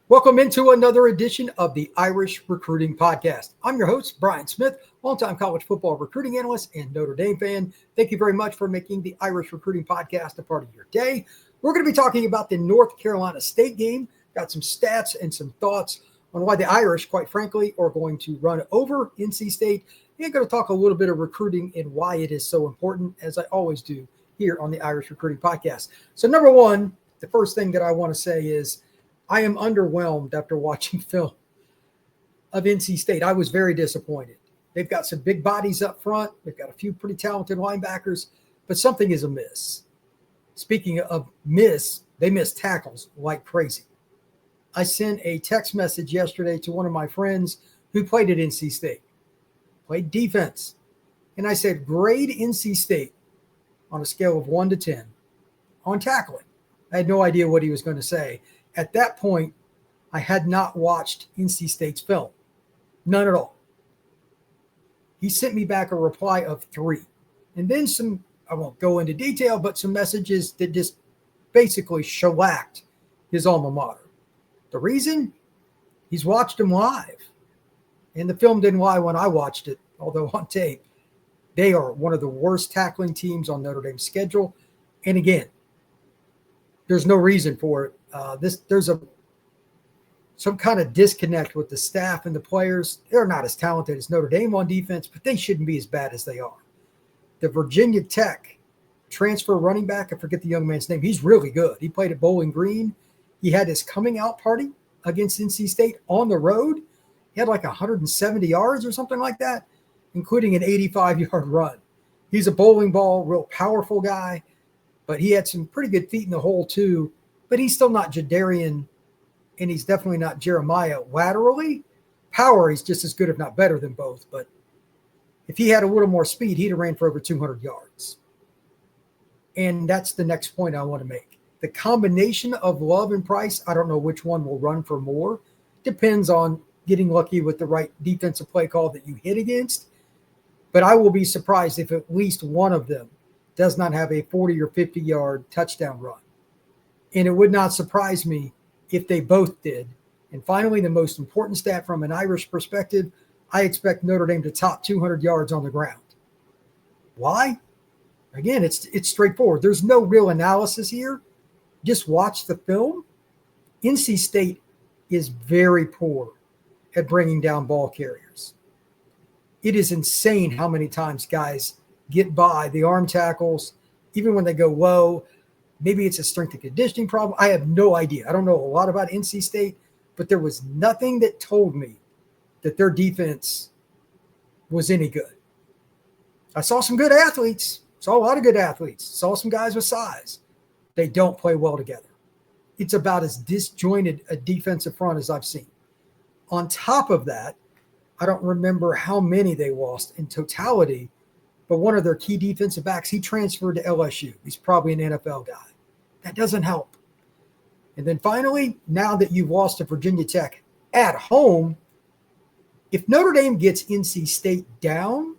Welcome into another edition of the Irish Recruiting Podcast. I'm your host, Brian Smith, longtime college football recruiting analyst and Notre Dame fan. Thank you very much for making the Irish Recruiting Podcast a part of your day. We're going to be talking about the North Carolina State game. Got some stats and some thoughts on why the Irish, quite frankly, are going to run over NC State. And going to talk a little bit of recruiting and why it is so important, as I always do here on the Irish Recruiting Podcast. So number one, the first thing that I want to say is I am underwhelmed after watching film of NC State. I was very disappointed. They've got some big bodies up front. They've got a few pretty talented linebackers, but something is amiss. Speaking of miss, they miss tackles like crazy. I sent a text message yesterday to one of my friends who played at NC State, played defense. And I said, grade NC State on a scale of 1 to 10 on tackling. I had no idea what he was going to say. At that point, I had not watched NC State's film. None at all. He sent me back a reply of 3. And then some, I won't go into detail, but some messages that just basically shellacked his alma mater. The reason? He's watched him live. And the film didn't lie when I watched it, although on tape. They are one of the worst tackling teams on Notre Dame's schedule. And again, there's no reason for it. There's some kind of disconnect with the staff and the players. They're not as talented as Notre Dame on defense, but they shouldn't be as bad as they are. The Virginia Tech transfer running back, I forget the young man's name. He's really good. He played at Bowling Green. He had his coming out party against NC State on the road. He had like 170 yards or something like that, including an 85-yard run. He's a bowling ball, real powerful guy, but he had some pretty good feet in the hole too. But he's still not Jadarian, and he's definitely not Jeremiah laterally. Power, he's just as good, if not better than both. But if he had a little more speed, he'd have ran for over 200 yards. And that's the next point I want to make. The combination of Love and Price, I don't know which one will run for more. Depends on getting lucky with the right defensive play call that you hit against. But I will be surprised if at least one of them does not have a 40 or 50-yard touchdown run. And it would not surprise me if they both did. And finally, the most important stat from an Irish perspective, I expect Notre Dame to top 200 yards on the ground. Why? Again, it's straightforward. There's no real analysis here. Just watch the film. NC State is very poor at bringing down ball carriers. It is insane how many times guys get by the arm tackles, even when they go low. Maybe it's a strength and conditioning problem. I have no idea. I don't know a lot about NC State, but there was nothing that told me that their defense was any good. I saw some good athletes, saw a lot of good athletes, saw some guys with size. They don't play well together. It's about as disjointed a defensive front as I've seen. On top of that, I don't remember how many they lost in totality, but one of their key defensive backs, he transferred to LSU. He's probably an NFL guy. That doesn't help. And then finally, now that you've lost to Virginia Tech at home, if Notre Dame gets NC State down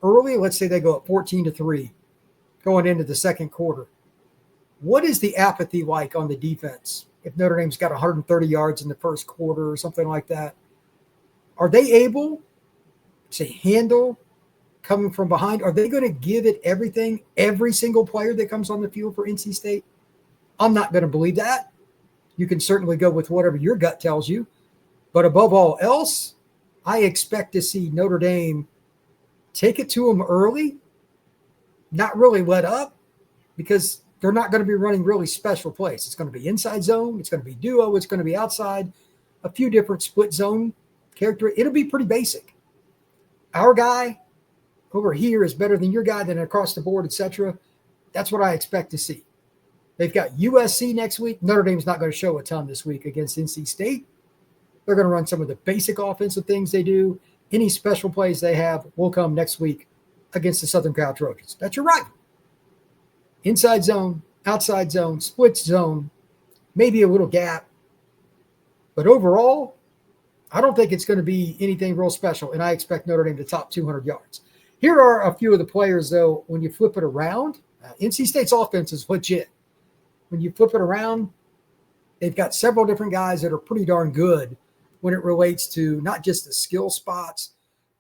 early, let's say they go up 14-3 going into the second quarter, what is the apathy like on the defense if Notre Dame's got 130 yards in the first quarter or something like that? Are they able to handle coming from behind? Are they going to give it everything, every single player that comes on the field for NC State? I'm not going to believe that. You can certainly go with whatever your gut tells you. But above all else, I expect to see Notre Dame take it to them early, not really let up, because they're not going to be running really special plays. It's going to be inside zone. It's going to be duo. It's going to be outside, a few different split zone character. It'll be pretty basic. Our guy over here is better than your guy, then across the board, etc. That's what I expect to see. They've got USC next week. Notre Dame's not going to show a ton this week against NC State. They're going to run some of the basic offensive things they do. Any special plays they have will come next week against the Southern Cal Trojans. That's your right. Inside zone, outside zone, split zone, maybe a little gap. But overall, I don't think it's going to be anything real special, and I expect Notre Dame to top 200 yards. Here are a few of the players, though, when you flip it around. NC State's offense is legit. When you flip it around, they've got several different guys that are pretty darn good when it relates to not just the skill spots,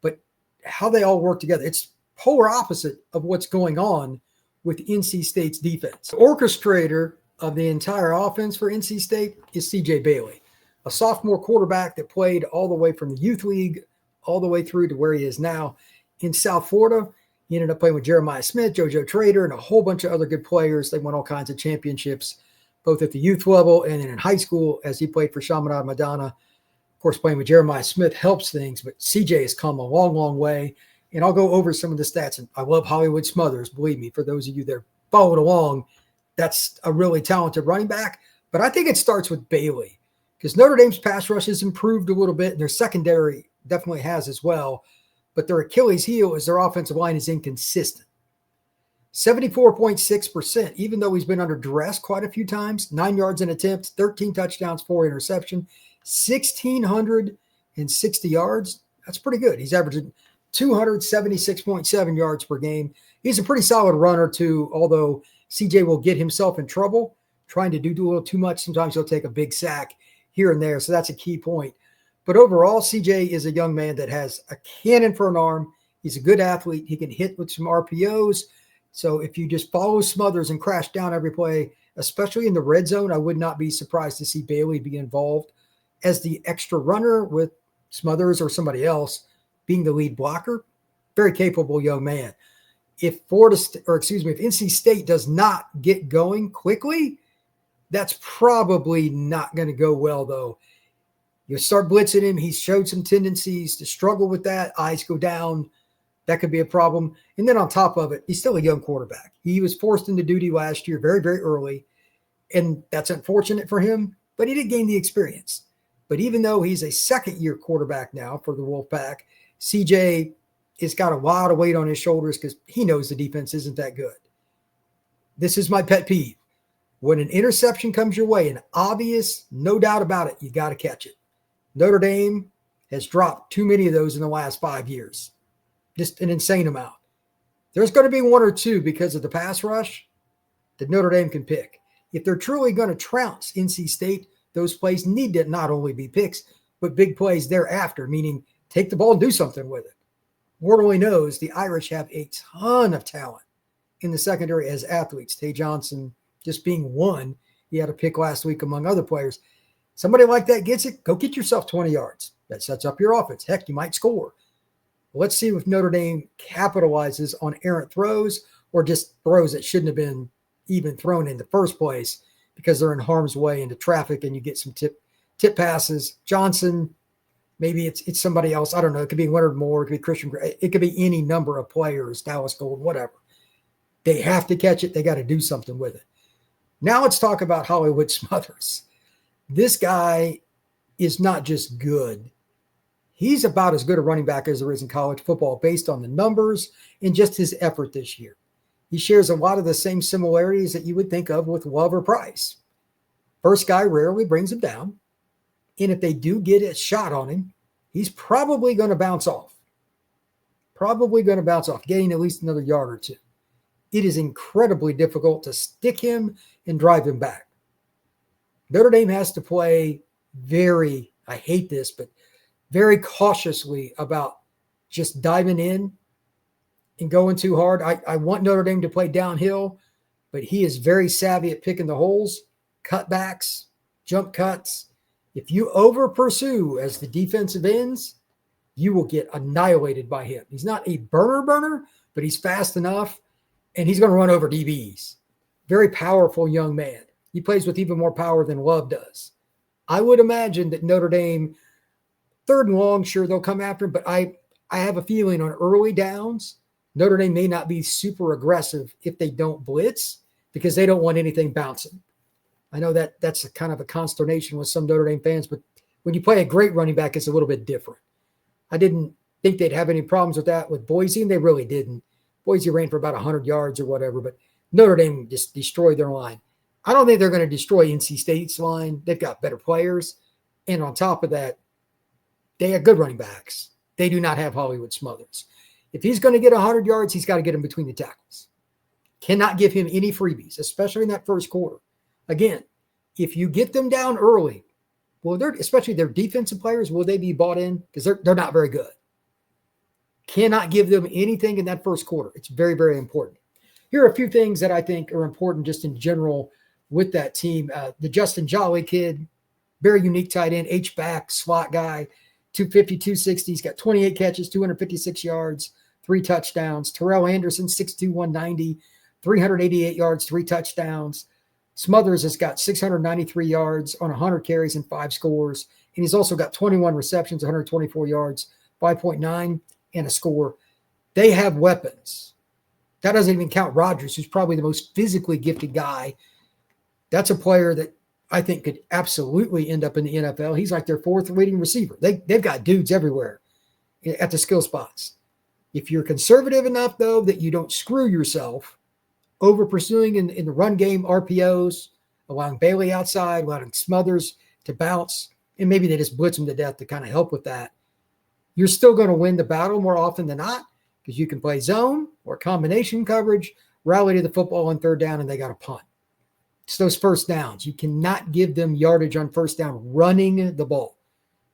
but how they all work together. It's polar opposite of what's going on with NC State's defense. The orchestrator of the entire offense for NC State is C.J. Bailey, a sophomore quarterback that played all the way from the youth league all the way through to where he is now in South Florida. He ended up playing with Jeremiah Smith, JoJo Trader, and a whole bunch of other good players. They won all kinds of championships, both at the youth level and then in high school as he played for Chaminade Madonna. Of course, playing with Jeremiah Smith helps things, but CJ has come a long, long way. And I'll go over some of the stats. And I love Hollywood Smothers, believe me, for those of you that are following along. That's a really talented running back. But I think it starts with Bailey because Notre Dame's pass rush has improved a little bit, and their secondary definitely has as well. But their Achilles heel is their offensive line is inconsistent. 74.6%, even though he's been under duress quite a few times, 9 yards an attempt, 13 touchdowns, 4 interception, 1,660 yards. That's pretty good. He's averaging 276.7 yards per game. He's a pretty solid runner too, although CJ will get himself in trouble trying to do a little too much. Sometimes he'll take a big sack here and there. So that's a key point. But overall, CJ is a young man that has a cannon for an arm. He's a good athlete. He can hit with some RPOs. So if you just follow Smothers and crash down every play, especially in the red zone, I would not be surprised to see Bailey be involved as the extra runner with Smothers or somebody else being the lead blocker. Very capable young man. If NC State does not get going quickly, that's probably not going to go well, though. You start blitzing him. He's showed some tendencies to struggle with that. Eyes go down. That could be a problem. And then on top of it, he's still a young quarterback. He was forced into duty last year very, very early, and that's unfortunate for him, but he did gain the experience. But even though he's a second-year quarterback now for the Wolfpack, CJ has got a lot of weight on his shoulders because he knows the defense isn't that good. This is my pet peeve. When an interception comes your way, an obvious, no doubt about it, you got to catch it. Notre Dame has dropped too many of those in the last 5 years. Just an insane amount. There's going to be one or two because of the pass rush that Notre Dame can pick. If they're truly going to trounce NC State, those plays need to not only be picks, but big plays thereafter, meaning take the ball and do something with it. Lord only knows the Irish have a ton of talent in the secondary as athletes. Tay Johnson just being one. He had a pick last week among other players. Somebody like that gets it, go get yourself 20 yards. That sets up your offense. Heck, you might score. Let's see if Notre Dame capitalizes on errant throws or just throws that shouldn't have been even thrown in the first place because they're in harm's way into traffic and you get some tip passes. Johnson, maybe it's somebody else. I don't know. It could be Leonard Moore. It could be Christian Gray. It could be any number of players, Dallas Gold, whatever. They have to catch it. They got to do something with it. Now let's talk about Hollywood Smothers. This guy is not just good. He's about as good a running back as there is in college football based on the numbers and just his effort this year. He shares a lot of the same similarities that you would think of with Love or Price. First guy rarely brings him down. And if they do get a shot on him, he's probably going to bounce off. Getting at least another yard or two. It is incredibly difficult to stick him and drive him back. Notre Dame has to play I hate this, but very cautiously about just diving in and going too hard. I want Notre Dame to play downhill, but he is very savvy at picking the holes, cutbacks, jump cuts. If you over pursue as the defensive ends, you will get annihilated by him. He's not a burner, but he's fast enough, and he's going to run over DBs. Very powerful young man. He plays with even more power than Love does. I would imagine that Notre Dame, third and long, sure, they'll come after him, but I have a feeling on early downs, Notre Dame may not be super aggressive if they don't blitz because they don't want anything bouncing. I know that's a kind of a consternation with some Notre Dame fans, but when you play a great running back, it's a little bit different. I didn't think they'd have any problems with that with Boise, and they really didn't. Boise ran for about 100 yards or whatever, but Notre Dame just destroyed their line. I don't think they're going to destroy NC State's line. They've got better players. And on top of that, they have good running backs. They do not have Hollywood Smothers. If he's going to get 100 yards, he's got to get him between the tackles. Cannot give him any freebies, especially in that first quarter. Again, If you get them down early, well, especially their defensive players, will they be bought in? Because they're not very good. Cannot give them anything in that first quarter. It's very, very important. Here are a few things that I think are important just in general with that team. The Justin Jolly kid, very unique tight end, H-back, slot guy, 250, 260. He's got 28 catches, 256 yards, 3 touchdowns. Terrell Anderson, 6'2", 190, 388 yards, 3 touchdowns. Smothers has got 693 yards on 100 carries and 5 scores. And he's also got 21 receptions, 124 yards, 5.9, and a score. They have weapons. That doesn't even count Rodgers, who's probably the most physically gifted guy. That's a player that I think could absolutely end up in the NFL. He's like their 4th leading receiver. They've got dudes everywhere at the skill spots. If you're conservative enough, though, that you don't screw yourself over pursuing in the run game RPOs, allowing Bailey outside, allowing Smothers to bounce, and maybe they just blitz him to death to kind of help with that, you're still going to win the battle more often than not because you can play zone or combination coverage, rally to the football on 3rd down, and they got to punt. It's those first downs. You cannot give them yardage on first down running the ball.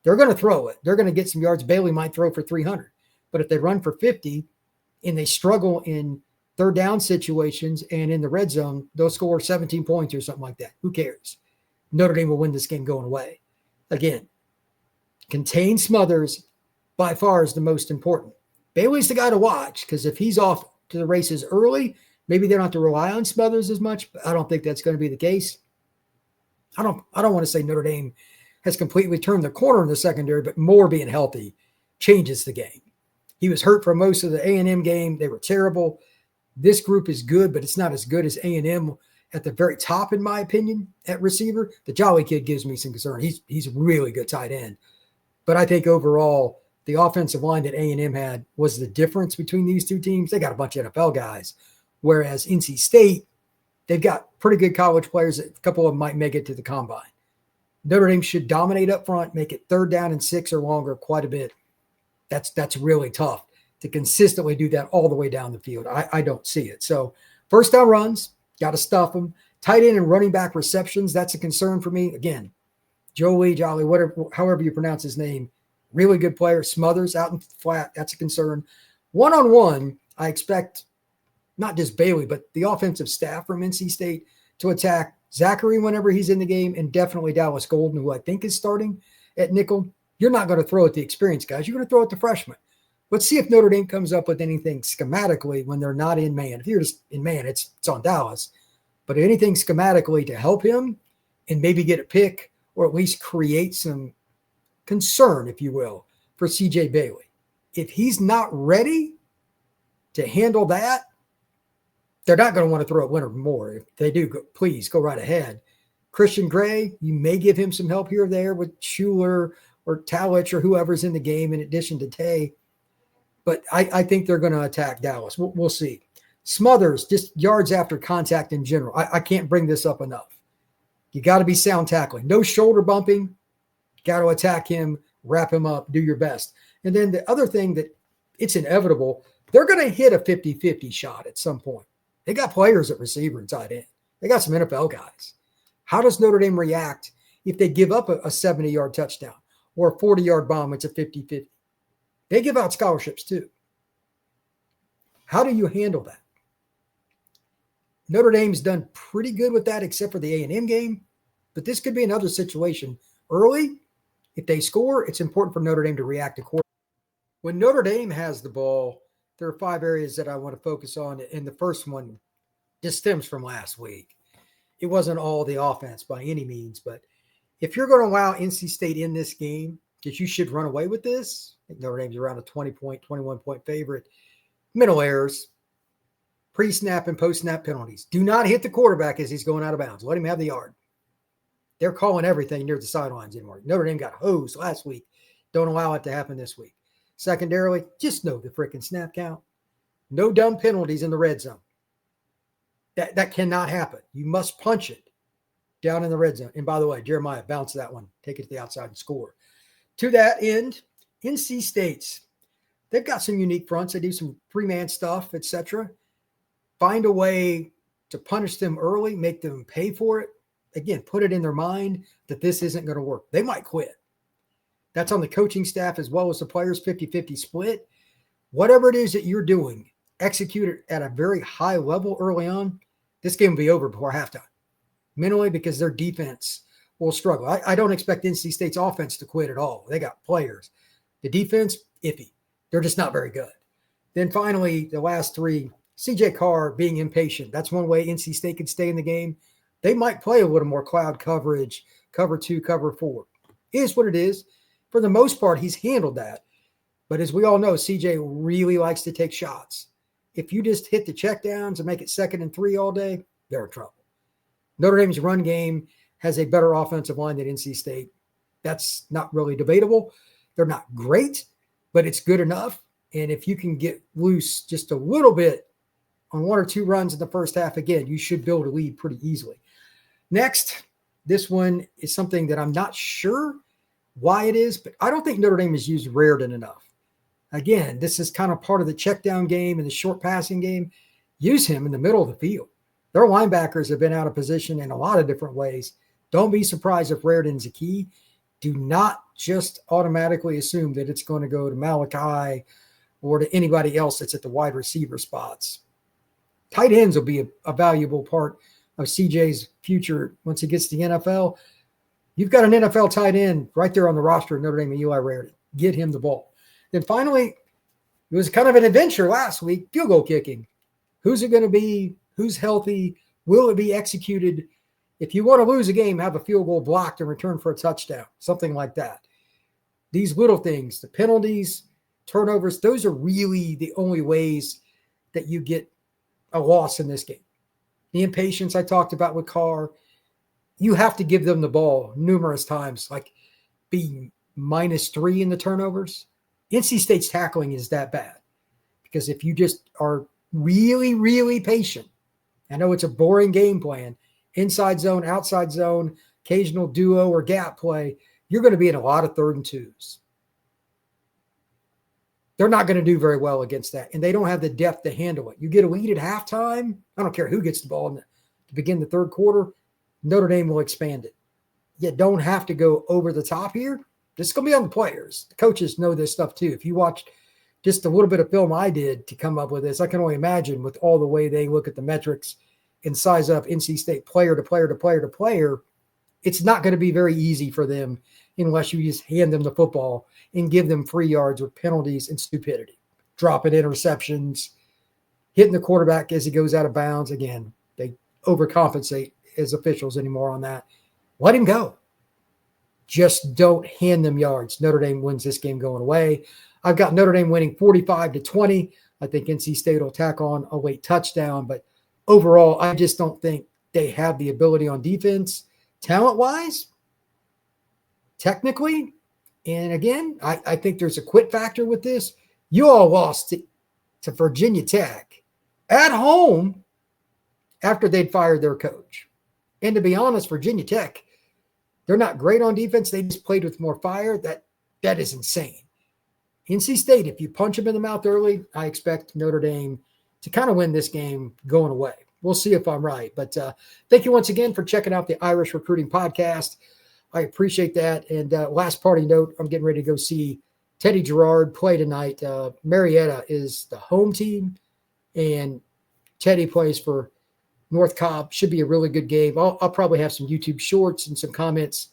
They're going to throw it. They're going to get some yards. Bailey might throw for 300. But if they run for 50 and they struggle in 3rd down situations and in the red zone, they'll score 17 points or something like that. Who cares? Notre Dame will win this game going away. Again, contain Smothers by far is the most important. Bailey's the guy to watch because if he's off to the races early, maybe they don't have to rely on Smothers as much, but I don't think that's going to be the case. I don't want to say Notre Dame has completely turned the corner in the secondary, but Moore being healthy changes the game. He was hurt for most of the A&M game. They were terrible. This group is good, but it's not as good as A&M at the very top, in my opinion, at receiver. The Jolly kid gives me some concern. He's a really good tight end. But I think overall, the offensive line that A&M had was the difference between these two teams. They got a bunch of NFL guys, whereas NC State, they've got pretty good college players. A couple of them might make it to the combine. Notre Dame should dominate up front, make it 3rd down and 6 or longer quite a bit. That's really tough to consistently do that all the way down the field. I don't see it. So first down runs, got to stuff them. Tight end and running back receptions, that's a concern for me. Again, Jolly, however you pronounce his name, really good player. Smothers out in flat, that's a concern. One-on-one, I expect not just Bailey, but the offensive staff from NC State to attack Zachary whenever he's in the game, and definitely Dallas Golden, who I think is starting at nickel. You're not going to throw at the experienced guys. You're going to throw at the freshmen. Let's see if Notre Dame comes up with anything schematically when they're not in man. If you're just in man, it's on Dallas. But anything schematically to help him and maybe get a pick or at least create some concern, if you will, for CJ Bailey. If he's not ready to handle that, they're not going to want to throw at Leonard Moore. If they do, please go right ahead. Christian Gray, you may give him some help here or there with Schuler or Talich or whoever's in the game in addition to Tay. But I think they're going to attack Dallas. We'll see. Smothers, just yards after contact in general. I can't bring this up enough. You got to be sound tackling. No shoulder bumping. Got to attack him, wrap him up, do your best. And then the other thing that it's inevitable, they're going to hit a 50-50 shot at some point. They got players at receiver and tight end. They got some NFL guys. How does Notre Dame react if they give up a 70-yard touchdown or a 40-yard bomb? It's a 50-50. They give out scholarships too. How do you handle that? Notre Dame's done pretty good with that except for the A&M game, but this could be another situation. Early, if they score, it's important for Notre Dame to react accordingly. When Notre Dame has the ball, there are 5 areas that I want to focus on, and the first one just stems from last week. It wasn't all the offense by any means, but if you're going to allow NC State in this game, because you should run away with this, I think Notre Dame's around a 20-point, 21-point favorite. Mental errors, pre-snap and post-snap penalties. Do not hit the quarterback as he's going out of bounds. Let him have the yard. They're calling everything near the sidelines anymore. Notre Dame got hosed last week. Don't allow it to happen this week. Secondarily, just know the freaking snap count. No dumb penalties in the red zone. That cannot happen. You must punch it down in the red zone. And by the way, Jeremiah, bounce that one. Take it to the outside and score. To that end, NC State's, they've got some unique fronts. They do some 3-man stuff, etc. Find a way to punish them early, make them pay for it. again, put it in their mind that this isn't going to work. They might quit. That's on the coaching staff as well as the players, 50-50 split. Whatever it is that you're doing, execute it at a very high level early on. This game will be over before halftime, mentally, because their defense will struggle. I don't expect NC State's offense to quit at all. They got players. The defense, iffy. They're just not very good. Then finally, the last three, CJ Carr being impatient. That's one way NC State could stay in the game. They might play a little more cloud coverage, cover 2, cover 4. It is what it is. For the most part, he's handled that. But as we all know, CJ really likes to take shots. If you just hit the checkdowns and make it 2nd and 3 all day, they're in trouble. Notre Dame's run game has a better offensive line than NC State. That's not really debatable. They're not great, but it's good enough. And if you can get loose just a little bit on 1 or 2 runs in the first half, again, you should build a lead pretty easily. Next, this one is something that I'm not sure why it is, but I don't think Notre Dame has used Raridan enough. Again, this is kind of part of the check down game and the short passing game. Use him in the middle of the field. Their linebackers have been out of position in a lot of different ways. Don't be surprised if Raridan's a key. Do not just automatically assume that it's going to go to Malachi or to anybody else that's at the wide receiver spots. Tight ends will be a valuable part of CJ's future once he gets to the NFL. You've got an NFL tight end right there on the roster of Notre Dame and Eli Raridan. Get him the ball. Then finally, it was kind of an adventure last week, field goal kicking. Who's it going to be? Who's healthy? Will it be executed? If you want to lose a game, have a field goal blocked and return for a touchdown, something like that. These little things, the penalties, turnovers, those are really the only ways that you get a loss in this game. The impatience I talked about with Carr, you have to give them the ball numerous times, like being -3 in the turnovers. NC State's tackling is that bad because if you just are really, really patient, I know it's a boring game plan, inside zone, outside zone, occasional duo or gap play, you're going to be in a lot of 3rd and 2s. They're not going to do very well against that, and they don't have the depth to handle it. You get a lead at halftime, I don't care who gets the ball to begin the 3rd quarter, Notre Dame will expand it. You don't have to go over the top here. This is going to be on the players. The coaches know this stuff too. If you watched just a little bit of film I did to come up with this, I can only imagine with all the way they look at the metrics and size up NC State player to player to player to player, it's not going to be very easy for them unless you just hand them the football and give them free yards with penalties and stupidity. Dropping interceptions, hitting the quarterback as he goes out of bounds. Again, they overcompensate as officials anymore on that. Let him go. Just don't hand them yards. Notre Dame wins this game going away. I've got Notre Dame winning 45-20. I think NC State will tack on a late touchdown, but overall, I just don't think they have the ability on defense, talent-wise, technically. And again, I think there's a quit factor with this. You all lost to Virginia Tech at home after they'd fired their coach. And to be honest, Virginia Tech, they're not great on defense. They just played with more fire. That is insane. NC State, if you punch them in the mouth early, I expect Notre Dame to kind of win this game going away. We'll see if I'm right. But thank you once again for checking out the Irish Recruiting Podcast. I appreciate that. And last parting note, I'm getting ready to go see Teddy Gerard play tonight. Marietta is the home team, and Teddy plays for North Cobb. Should be a really good game. I'll probably have some YouTube shorts and some comments,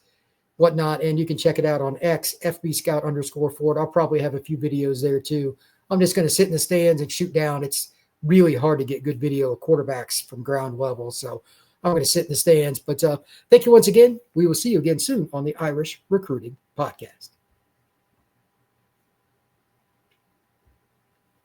whatnot, and you can check it out on X, FBScout_Ford. I'll probably have a few videos there too. I'm just going to sit in the stands and shoot down. It's really hard to get good video of quarterbacks from ground level, so I'm going to sit in the stands. But thank you once again. We will see you again soon on the Irish Recruiting Podcast.